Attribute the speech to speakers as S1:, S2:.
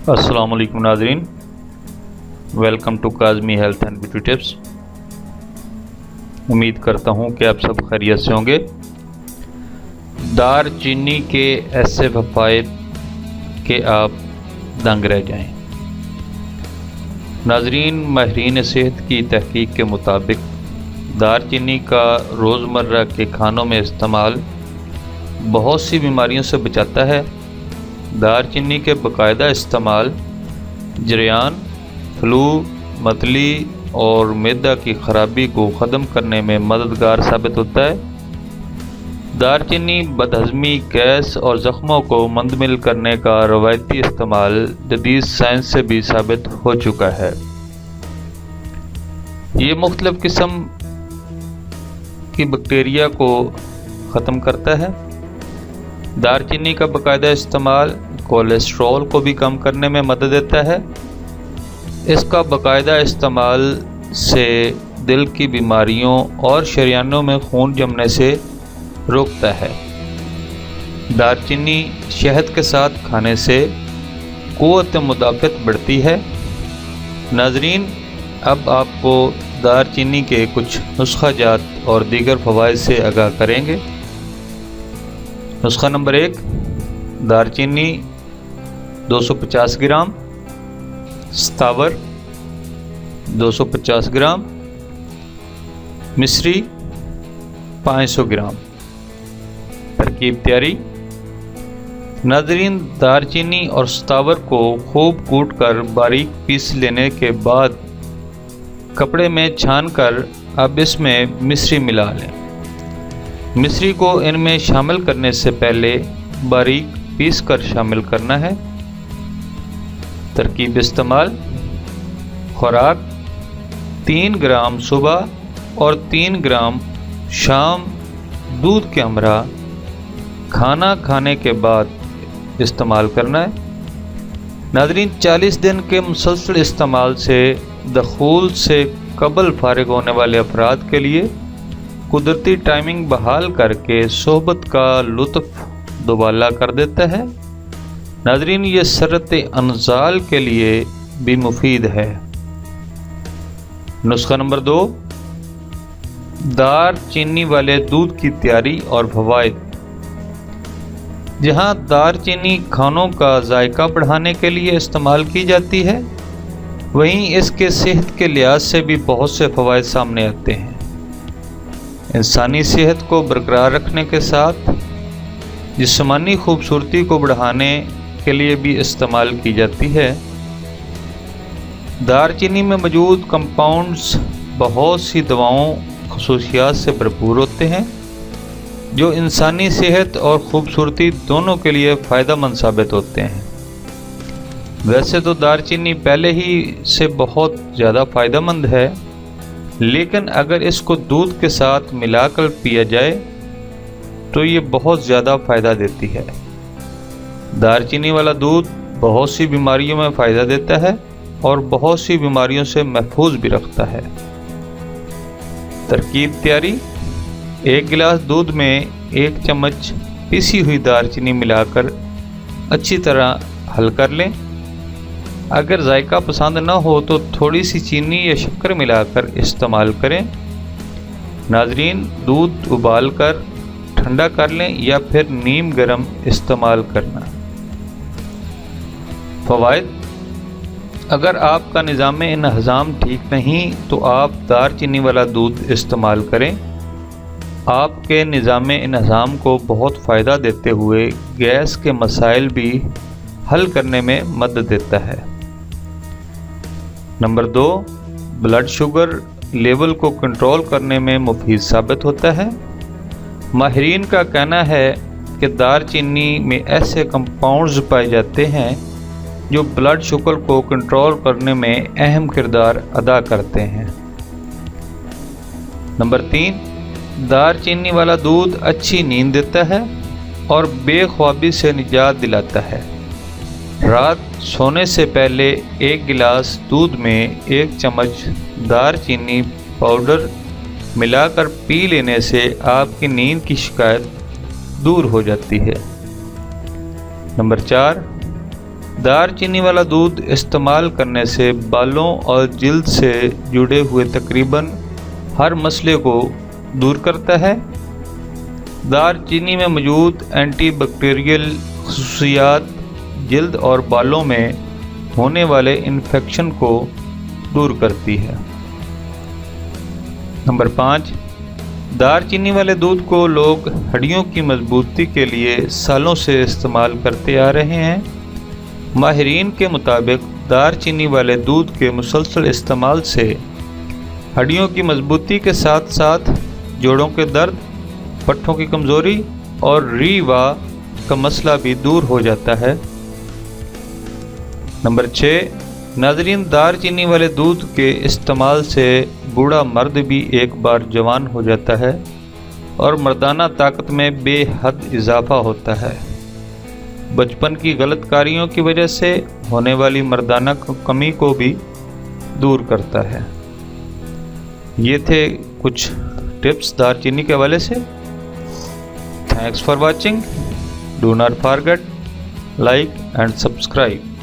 S1: अस्सलाम वालेकुम नाज़रीन, welcome to Kazmi health and beauty tips. उम्मीद करता हूँ कि आप सब खैरियत से होंगे। दार चीनी के ऐसे फ़वाइद कि आप दंग रह जाएं। नाज़रीन, माहिरीन सेहत की तहकीक के मुताबिक दार चीनी का रोज़मर्रा के खानों में इस्तेमाल बहुत सी बीमारियों से बचाता है। दार चीनी के बाकायदा इस्तेमाल जरियान, फ्लू, मतली और मैदा की ख़राबी को ख़त्म करने में मददगार साबित होता है। दार चीनी बदहज़मी, गैस और ज़ख्मों को मुंतमिल करने का रवायती इस्तेमाल जदीद साइंस से भी साबित हो चुका है। ये मुख्तलिफ़ किस्म की बैक्टीरिया को ख़त्म करता है। दार चीनी का बाकायदा इस्तेमाल कोलेस्ट्रॉल को भी कम करने में मदद देता है। इसका बाकायदा इस्तेमाल से दिल की बीमारियों और शरियानों में खून जमने से रोकता है। दार चीनी शहद के साथ खाने से क़ुव्वत मुदाफ़त बढ़ती है। नाज़रीन, अब आपको दार चीनी के कुछ नुस्खा जात और दीगर फ़वाइद से आगाह करेंगे। नुस्खा नंबर 1, दार चीनी 250 ग्राम, सतावर 250 ग्राम, मिश्री 500 ग्राम। तरकीब तैयारी। नाज़रीन, दार चीनी और सतावर को खूब कूटकर बारीक पीस लेने के बाद कपड़े में छानकर अब इसमें मिश्री मिला लें। मिश्री को इनमें शामिल करने से पहले बारीक पीस कर शामिल करना है। तरकीब इस्तेमाल। खुराक 3 ग्राम सुबह और 3 ग्राम शाम दूध के हमरा खाना खाने के बाद इस्तेमाल करना है। नाज़रीन, 40 दिन के मुसलसल इस्तेमाल से दखूल से कबल फारिग होने वाले अफराद के लिए कुदरती टाइमिंग बहाल करके सोहबत का लुत्फ़ दोबाला कर देता है। नाज़रीन, ये सरत अनजाल के लिए भी मुफीद है। नुस्खा नंबर 2, दार चीनी वाले दूध की तैयारी और फ़वाइद। जहाँ दार चीनी खानों का जायका बढ़ाने के लिए इस्तेमाल की जाती है, वहीं इसके सेहत के लिहाज से भी बहुत से फ़वाइद सामने आते हैं। इंसानी सेहत को बरकरार रखने के साथ जिस्मानी खूबसूरती को बढ़ाने के लिए भी इस्तेमाल की जाती है। दार चीनी में मौजूद कंपाउंड्स बहुत सी दवाओं खसूसियात से भरपूर होते हैं, जो इंसानी सेहत और खूबसूरती दोनों के लिए फ़ायदेमंद साबित होते हैं। वैसे तो दार चीनी पहले ही से बहुत ज़्यादा फ़ायदेमंद है, लेकिन अगर इसको दूध के साथ मिलाकर पिया जाए तो ये बहुत ज़्यादा फ़ायदा देती है। दार चीनी वाला दूध बहुत सी बीमारियों में फ़ायदा देता है और बहुत सी बीमारियों से महफूज भी रखता है। तरकीब तैयारी। 1 गिलास दूध में 1 चम्मच पिसी हुई दार चीनी मिलाकर अच्छी तरह हल कर लें। अगर जायका पसंद न हो तो थोड़ी सी चीनी या शक्कर मिलाकर इस्तेमाल करें। नाज़रीन, दूध उबाल कर ठंडा कर लें या फिर नीम गर्म इस्तेमाल करना। फ़वाइद। अगर आपका निज़ाम इंहज़ाम ठीक नहीं तो आप दार चीनी वाला दूध इस्तेमाल करें। आपके निज़ाम इंहज़ाम को बहुत फ़ायदा देते हुए गैस के मसाइल भी हल करने में मदद देता है। नंबर 2, ब्लड शुगर लेवल को कंट्रोल करने में मुफीद साबित होता है। माहिरीन का कहना है कि दार चीनी में ऐसे कंपाउंड्स पाए जाते हैं जो ब्लड शुगर को कंट्रोल करने में अहम किरदार अदा करते हैं। नंबर 3, दार चीनी वाला दूध अच्छी नींद देता है और बेख्वाबी से निजात दिलाता है। रात सोने से पहले 1 गिलास दूध में 1 चम्मच दार चीनी पाउडर मिलाकर पी लेने से आपकी नींद की शिकायत दूर हो जाती है। नंबर 4, دار چینی والا دودھ استعمال کرنے سے بالوں اور جلد سے جڑے ہوئے تقریباً ہر مسئلے کو دور کرتا ہے۔ دار چینی میں موجود اینٹی بیکٹیریل خصوصیات جلد اور بالوں میں ہونے والے انفیکشن کو دور کرتی ہے۔ نمبر 5، دار چینی والے دودھ کو لوگ ہڈیوں کی مضبوطی کے لیے سالوں سے استعمال کرتے آ رہے ہیں۔ ماہرین کے مطابق دار چینی والے دودھ کے مسلسل استعمال سے ہڈیوں کی مضبوطی کے ساتھ ساتھ جوڑوں کے درد، پٹھوں کی کمزوری اور ری واں کا مسئلہ بھی دور ہو جاتا ہے۔ نمبر 6، ناظرین، دار چینی والے دودھ کے استعمال سے بوڑھا مرد بھی ایک بار جوان ہو جاتا ہے اور مردانہ طاقت میں بے حد اضافہ ہوتا ہے۔ بچپن کی غلط کاریوں کی وجہ سے ہونے والی مردانہ کمی کو بھی دور کرتا ہے۔ یہ تھے کچھ ٹپس دار چینی کے حوالے سے۔ Thanks for watching. Do not forget like and subscribe.